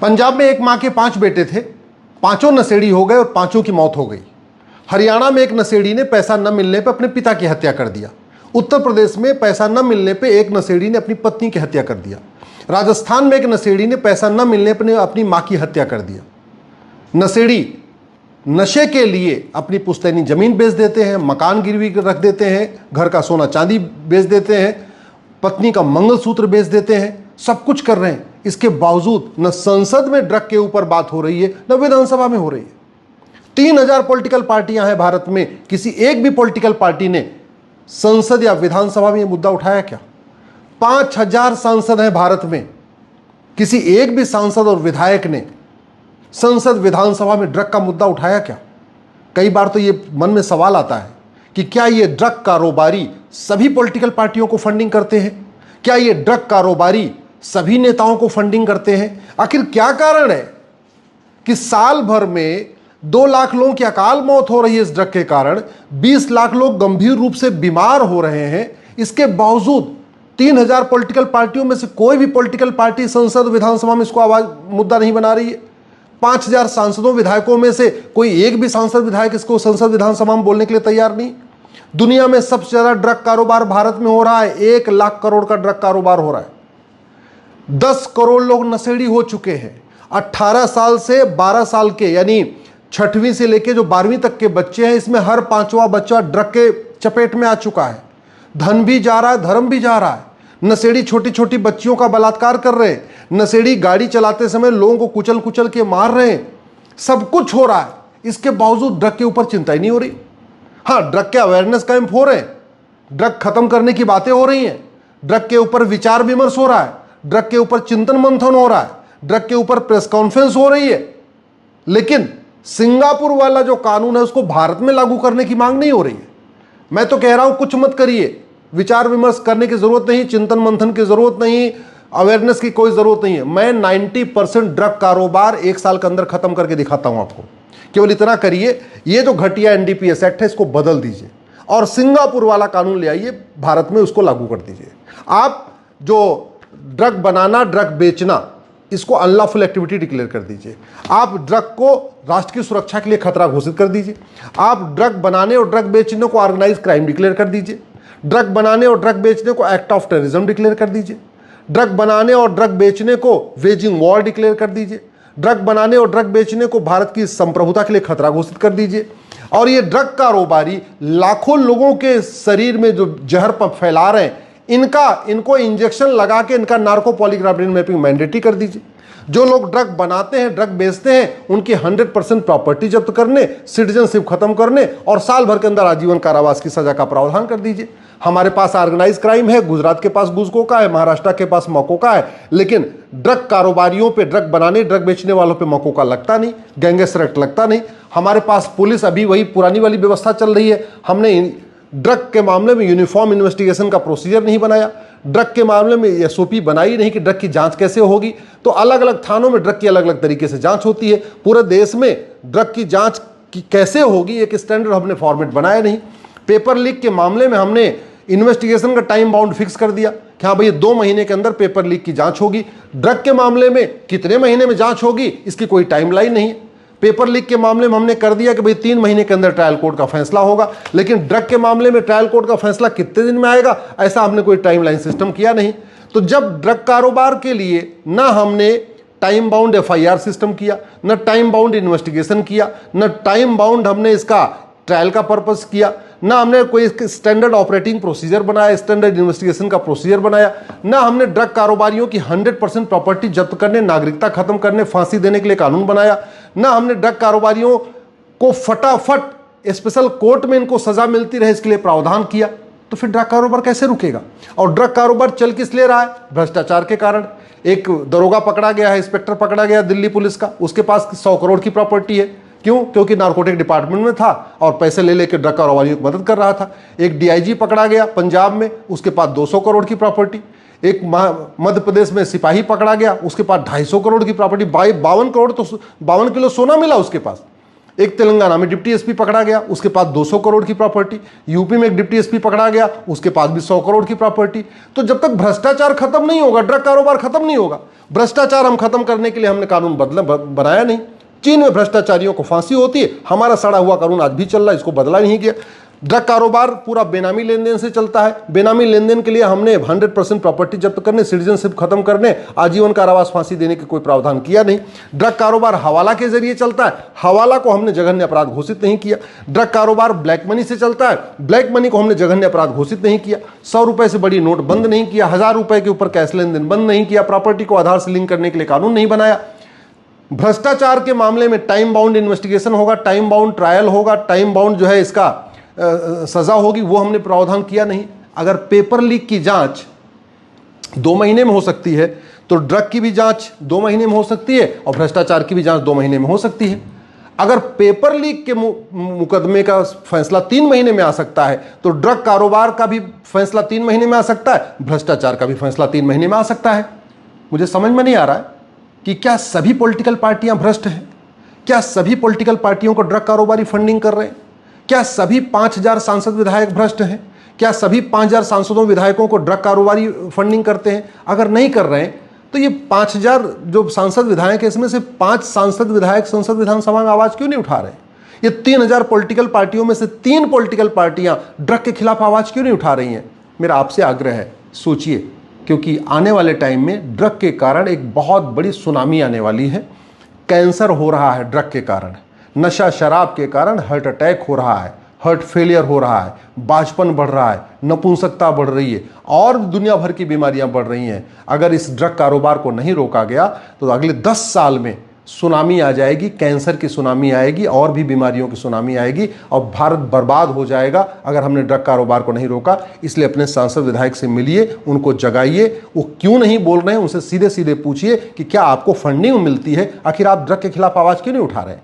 पंजाब में एक मां के 5 बेटे थे, पांचों नशेड़ी हो गए और पांचों की मौत हो गई। हरियाणा में एक नशेड़ी ने पैसा न मिलने पर अपने पिता की हत्या कर दिया। उत्तर प्रदेश में पैसा न मिलने पर एक नशेड़ी ने अपनी पत्नी की हत्या कर दिया। राजस्थान में एक नशेड़ी ने पैसा न मिलने पर अपनी मां की हत्या कर दिया। नशेड़ी नशे के लिए अपनी पुश्तैनी जमीन बेच देते हैं, मकान गिरवी रख देते हैं, घर का सोना चांदी बेच देते हैं, पत्नी का मंगलसूत्र बेच देते हैं, सब कुछ कर रहे हैं। इसके बावजूद न संसद में ड्रग के ऊपर बात हो रही है, न विधानसभा में हो रही है। 3000 पॉलिटिकल पार्टियां हैं भारत में, किसी एक भी पॉलिटिकल पार्टी ने संसद या विधानसभा में यह मुद्दा उठाया क्या? 5000 सांसद हैं भारत में, किसी एक भी सांसद और विधायक ने संसद विधानसभा में ड्रग का मुद्दा उठाया क्या? कई बार तो ये मन में सवाल आता है कि क्या ये ड्रग कारोबारी सभी पॉलिटिकल पार्टियों को फंडिंग करते हैं? क्या ये ड्रग कारोबारी सभी नेताओं को फंडिंग करते हैं? आखिर क्या कारण है कि साल भर में 2 लाख लोगों की अकाल मौत हो रही है इस ड्रग के कारण, 20 लाख लोग गंभीर रूप से बीमार हो रहे हैं, इसके बावजूद 3000 पॉलिटिकल पार्टियों में से कोई भी पॉलिटिकल पार्टी संसद विधानसभा में इसको आवाज मुद्दा नहीं बना रही है। 5000 सांसदों विधायकों में से कोई एक भी सांसद विधायक इसको संसद विधानसभा में बोलने के लिए तैयार नहीं। दुनिया में सबसे ज्यादा ड्रग कारोबार भारत में हो रहा है, 1 लाख करोड़ का ड्रग कारोबार हो रहा है। 10 करोड़ लोग नशेड़ी हो चुके हैं। 18 साल से 12 साल के, यानी 6वीं से लेके जो 12वीं तक के बच्चे हैं, इसमें हर 5वां बच्चा ड्रग के चपेट में आ चुका है। धन भी जा रहा है, धर्म भी जा रहा है। नशेड़ी छोटी छोटी बच्चियों का बलात्कार कर रहे हैं, नशेड़ी गाड़ी चलाते समय लोगों को कुचल कुचल के मार रहे हैं। सब कुछ हो रहा है, इसके बावजूद ड्रग के ऊपर चिंता ही नहीं हो रही। हाँ, ड्रग के अवेयरनेस कैंप हो रहे हैं, ड्रग खत्म करने की बातें हो रही हैं, ड्रग के ऊपर विचार विमर्श हो रहा है, ड्रग के ऊपर चिंतन मंथन हो रहा है, ड्रग के ऊपर प्रेस कॉन्फ्रेंस हो रही है, लेकिन सिंगापुर वाला जो कानून है उसको भारत में लागू करने की मांग नहीं हो रही है। मैं तो कह रहा हूं कुछ मत करिए, विचार विमर्श करने की जरूरत नहीं, चिंतन मंथन की जरूरत नहीं, अवेयरनेस की कोई जरूरत नहीं है। मैं 90% ड्रग कारोबार 1 साल के अंदर खत्म करके दिखाता हूं आपको। केवल इतना करिए, ये जो घटिया एनडीपीएस एक्ट है इसको बदल दीजिए और सिंगापुर वाला कानून ले आइए, भारत में उसको लागू कर दीजिए। आप जो ड्रग बनाना, ड्रग बेचना, इसको अनलॉफुल एक्टिविटी डिक्लेयर कर दीजिए। आप ड्रग को राष्ट्र की सुरक्षा के लिए खतरा घोषित कर दीजिए। आप ड्रग बनाने और ड्रग बेचने को ऑर्गेनाइज क्राइम डिक्लेयर कर दीजिए। ड्रग बनाने और ड्रग बेचने को एक्ट ऑफ टेररिज्म डिक्लेयर कर दीजिए। ड्रग बनाने और ड्रग बेचने को वेजिंग वॉर डिक्लेयर कर दीजिए। ड्रग बनाने और ड्रग बेचने को भारत की संप्रभुता के लिए खतरा घोषित कर दीजिए। और ये ड्रग कारोबारी लाखों लोगों के शरीर में जो जहर फैला रहे हैं, इनको इंजेक्शन लगा के इनका narco polygraph brain mapping mandatory कर दीजिए। जो लोग ड्रग बनाते हैं, ड्रग बेचते हैं, उनकी 100% प्रॉपर्टी जब्त करने, सिटीजनशिप खत्म करने और साल भर के अंदर आजीवन कारावास की सजा का प्रावधान कर दीजिए। हमारे पास ऑर्गेनाइज क्राइम है, गुजरात के पास गुजको का है, महाराष्ट्र के पास मको का है, लेकिन ड्रग कारोबारियों पे, ड्रग बनाने, ड्रग बेचने वालों पे मको का लगता नहीं, गैंगस्टर एक्ट लगता नहीं। हमारे पास पुलिस अभी वही पुरानी वाली व्यवस्था चल रही है। हमने ड्रग के मामले में यूनिफॉर्म इन्वेस्टिगेशन का प्रोसीजर नहीं बनाया, ड्रग के मामले में एसओपी बनाई नहीं कि ड्रग की जांच कैसे होगी। तो अलग अलग थानों में ड्रग की अलग अलग तरीके से जांच होती है। पूरे देश में ड्रग की जांच की कैसे होगी, एक स्टैंडर्ड हमने फॉर्मेट बनाया नहीं। पेपर लीक के मामले में हमने इन्वेस्टिगेशन का टाइम बाउंड फिक्स कर दिया कि हाँ भैया 2 महीने के अंदर पेपर लीक की जांच होगी। ड्रग के मामले में कितने महीने में जांच होगी, इसकी कोई टाइमलाइन नहीं है। पेपर लीक के मामले में हमने कर दिया कि भाई 3 महीने के अंदर ट्रायल कोर्ट का फैसला होगा, लेकिन ड्रग के मामले में ट्रायल कोर्ट का फैसला कितने दिन में आएगा, ऐसा हमने कोई टाइमलाइन सिस्टम किया नहीं। तो जब ड्रग कारोबार के लिए ना हमने टाइम बाउंड एफआईआर सिस्टम किया, न टाइम बाउंड इन्वेस्टिगेशन किया, न टाइम बाउंड हमने इसका ट्रायल का पर्पस किया, ना हमने कोई स्टैंडर्ड ऑपरेटिंग प्रोसीजर बनाया, स्टैंडर्ड इन्वेस्टिगेशन का प्रोसीजर बनाया, ना हमने ड्रग कारोबारियों की 100% प्रॉपर्टी जब्त करने, नागरिकता खत्म करने, फांसी देने के लिए कानून बनाया, ना हमने ड्रग कारोबारियों को फटाफट स्पेशल कोर्ट में इनको सजा मिलती रहे इसके लिए प्रावधान किया। तो फिर ड्रग कारोबार कैसे रुकेगा? और ड्रग कारोबार चल किस लिए रहा है? भ्रष्टाचार के कारण। एक दरोगा पकड़ा गया है, इंस्पेक्टर पकड़ा गया दिल्ली पुलिस का, उसके पास 100 करोड़ की प्रॉपर्टी है। क्यों? क्योंकि नारकोटिक डिपार्टमेंट में था और पैसे ले लेकर ड्रग कारोबारियों की मदद कर रहा था। एक डीआईजी पकड़ा गया पंजाब में, उसके पास 200 करोड़ की प्रॉपर्टी। एक मध्य प्रदेश में सिपाही पकड़ा गया, उसके पास 250 करोड़ की प्रॉपर्टी, 52 करोड़ तो 52 किलो सोना मिला उसके पास। एक तेलंगाना में डिप्टी एसपी पकड़ा गया, उसके पास 200 करोड़ की प्रॉपर्टी। यूपी में एक डिप्टी एसपी पकड़ा गया, उसके पास भी 100 करोड़ की प्रॉपर्टी। तो जब तक भ्रष्टाचार खत्म नहीं होगा, ड्रग कारोबार खत्म नहीं होगा। भ्रष्टाचार हम खत्म करने के लिए हमने कानून बनाया नहीं। चीन में भ्रष्टाचारियों को फांसी होती है, हमारा सड़ा हुआ कानून आज भी चल रहा है, इसको बदला नहीं गया। ड्रग कारोबार पूरा बेनामी लेन देन से चलता है। बेनामी लेन देन के लिए हमने 100% प्रॉपर्टी जब्त करने, सिटीजनशिप खत्म करने, आजीवन कारावास फांसी देने के कोई प्रावधान किया नहीं। ड्रग कारोबार हवाला के जरिए चलता है, हवाला को हमने जघन्य अपराध घोषित नहीं किया। ड्रग कारोबार ब्लैक मनी से चलता है, ब्लैक मनी को हमने जघन्य अपराध घोषित नहीं किया। 100 रुपए से बड़ी नोट बंद नहीं किया, 1000 रुपए के ऊपर कैश लेन देन बंद नहीं किया, प्रॉपर्टी को आधार से लिंक करने के लिए कानून नहीं बनाया। भ्रष्टाचार के मामले में टाइम बाउंड इन्वेस्टिगेशन होगा, टाइम बाउंड ट्रायल होगा, टाइम बाउंड जो है इसका सजा होगी, वो हमने प्रावधान किया नहीं। अगर पेपर लीक की जांच 2 महीने में हो सकती है तो ड्रग की भी जांच 2 महीने में हो सकती है और भ्रष्टाचार की भी जांच 2 महीने में हो सकती है। अगर पेपर लीक के मुकदमे का फैसला 3 महीने में आ सकता है तो ड्रग कारोबार का भी फैसला 3 महीने में आ सकता है, भ्रष्टाचार का भी फैसला 3 महीने में आ सकता है। मुझे समझ में नहीं आ रहा है कि क्या सभी पॉलिटिकल पार्टियां भ्रष्ट हैं? क्या सभी पॉलिटिकल पार्टियों को ड्रग कारोबारी फंडिंग कर रहे हैं? क्या सभी 5000 सांसद विधायक भ्रष्ट हैं? क्या सभी 5000 सांसदों विधायकों को ड्रग कारोबारी फंडिंग करते हैं? अगर नहीं कर रहे हैं तो ये 5000 जो सांसद विधायक है, इसमें से 5 सांसद विधायक संसद विधानसभा में आवाज क्यों नहीं उठा रहे? ये 3000 पॉलिटिकल पार्टियों में से 3 पॉलिटिकल पार्टियां ड्रग के खिलाफ आवाज क्यों नहीं उठा रही हैं? मेरा आपसे आग्रह है, सोचिए, क्योंकि आने वाले टाइम में ड्रग के कारण एक बहुत बड़ी सुनामी आने वाली है। कैंसर हो रहा है ड्रग के कारण, नशा शराब के कारण हार्ट अटैक हो रहा है, हार्ट फेलियर हो रहा है, बांझपन बढ़ रहा है, नपुंसकता बढ़ रही है और दुनिया भर की बीमारियां बढ़ रही हैं। अगर इस ड्रग कारोबार को नहीं रोका गया तो अगले 10 साल में सुनामी आ जाएगी, कैंसर की सुनामी आएगी और भी बीमारियों की सुनामी आएगी और भारत बर्बाद हो जाएगा अगर हमने ड्रग कारोबार को नहीं रोका। इसलिए अपने सांसद विधायक से मिलिए, उनको जगाइए, वो क्यों नहीं बोल रहे हैं उनसे सीधे सीधे पूछिए कि क्या आपको फंडिंग मिलती है, आखिर आप ड्रग के खिलाफ आवाज क्यों नहीं उठा रहे हैं?